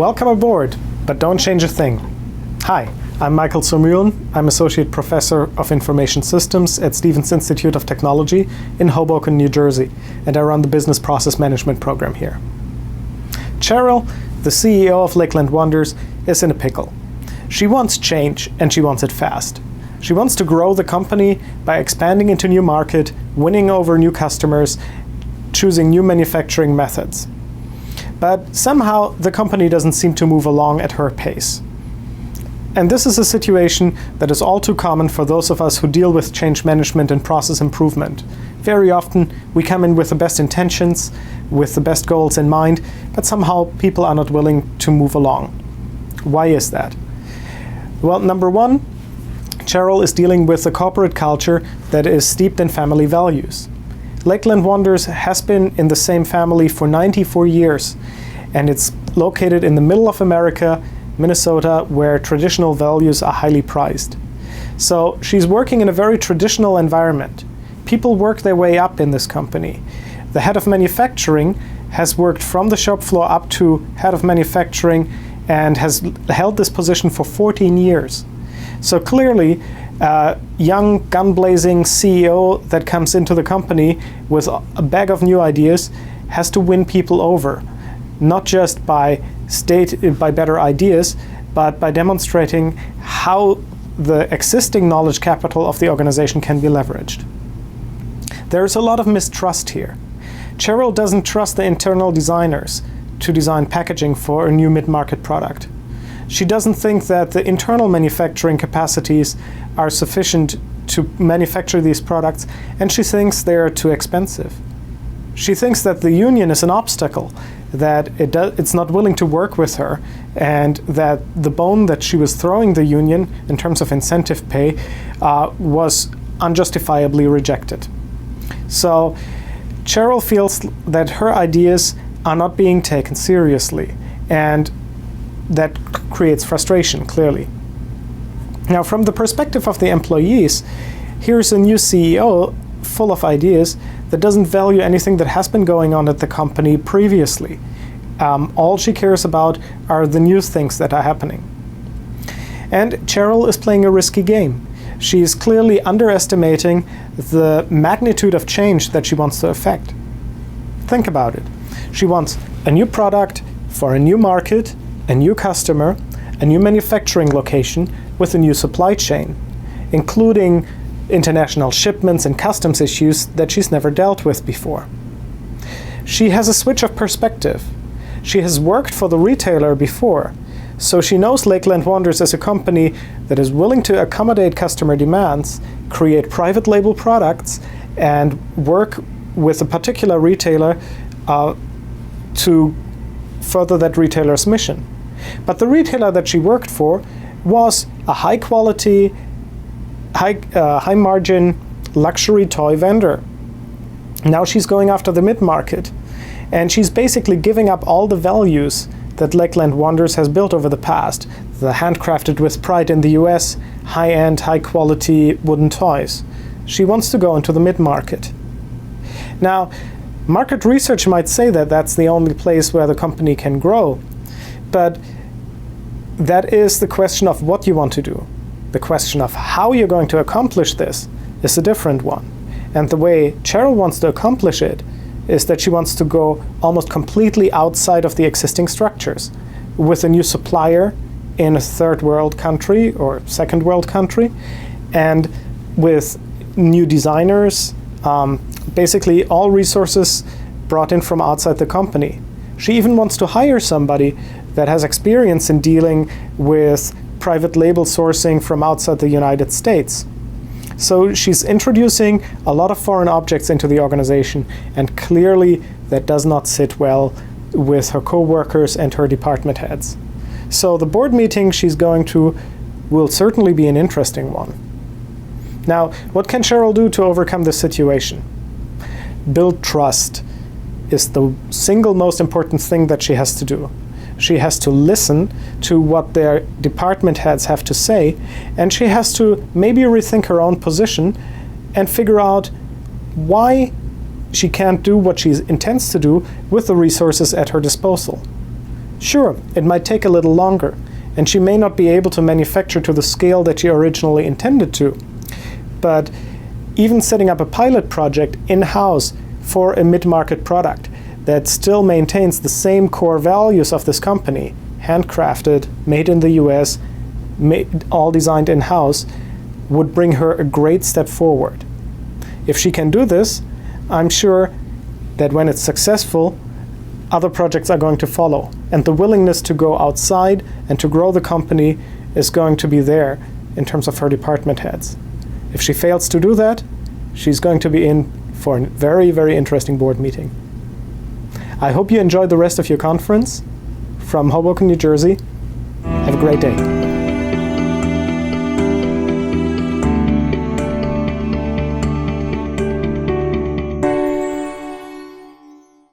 Welcome aboard, but don't change a thing. Hi, I'm Michael Muehlen. I'm Associate Professor of Information Systems at Stevens Institute of Technology in Hoboken, New Jersey, and I run the Business Process Management program here. Cheryl, the CEO of Lakeland Wonders, is in a pickle. She wants change, and she wants it fast. She wants to grow the company by expanding into new market, winning over new customers, choosing new manufacturing methods. But somehow the company doesn't seem to move along at her pace. And this is a situation that is all too common for those of us who deal with change management and process improvement. Very often we come in with the best intentions, with the best goals in mind, but somehow people are not willing to move along. Why is that? Well, number one, Cheryl is dealing with a corporate culture that is steeped in family values. Lakeland Wonders has been in the same family for 94 years, and it's located in the middle of America, Minnesota, where traditional values are highly prized. So she's working in a very traditional environment. People work their way up in this company. The head of manufacturing has worked from the shop floor up to head of manufacturing and has held this position for 14 years. So clearly, a young, gun-blazing CEO that comes into the company with a bag of new ideas has to win people over, not just by better ideas, but by demonstrating how the existing knowledge capital of the organization can be leveraged. There's a lot of mistrust here. Cheryl doesn't trust the internal designers to design packaging for a new mid-market product. She doesn't think that the internal manufacturing capacities are sufficient to manufacture these products, and she thinks they are too expensive. She thinks that the union is an obstacle, that it's not willing to work with her, and that the bone that she was throwing the union in terms of incentive pay was unjustifiably rejected. So Cheryl feels that her ideas are not being taken seriously, and that creates frustration, clearly. Now, from the perspective of the employees, here's a new CEO full of ideas that doesn't value anything that has been going on at the company previously. All she cares about are the new things that are happening. And Cheryl is playing a risky game. She is clearly underestimating the magnitude of change that she wants to affect. Think about it. She wants a new product for a new market, a new customer, a new manufacturing location with a new supply chain, including international shipments and customs issues that she's never dealt with before. She has a switch of perspective. She has worked for the retailer before, so she knows Lakeland Wonders as a company that is willing to accommodate customer demands, create private label products, and work with a particular retailer to further that retailer's mission. But the retailer that she worked for was a high quality, high margin luxury toy vendor. Now she's going after the mid-market, and she's basically giving up all the values that Lakeland Wonders has built over the past, the handcrafted with pride in the US, high-end, high-quality wooden toys. She wants to go into the mid-market. Now, market research might say that that's the only place where the company can grow, but that is the question of what you want to do. The question of how you're going to accomplish this is a different one. And the way Cheryl wants to accomplish it is that she wants to go almost completely outside of the existing structures with a new supplier in a third world country or second world country, and with new designers, basically all resources brought in from outside the company. She even wants to hire somebody that has experience in dealing with private label sourcing from outside the United States. So she's introducing a lot of foreign objects into the organization, and clearly that does not sit well with her co-workers and her department heads. So the board meeting she's going to will certainly be an interesting one. Now, what can Cheryl do to overcome this situation? Build trust is the single most important thing that she has to do. She has to listen to what their department heads have to say, and she has to maybe rethink her own position and figure out why she can't do what she intends to do with the resources at her disposal. Sure, it might take a little longer, and she may not be able to manufacture to the scale that she originally intended to. But even setting up a pilot project in-house for a mid-market product that still maintains the same core values of this company, handcrafted, made in the US, all designed in-house, would bring her a great step forward. If she can do this, I'm sure that when it's successful, other projects are going to follow. And the willingness to go outside and to grow the company is going to be there in terms of her department heads. If she fails to do that, she's going to be in for a very, very interesting board meeting. I hope you enjoyed the rest of your conference. From Hoboken, New Jersey, have a great day.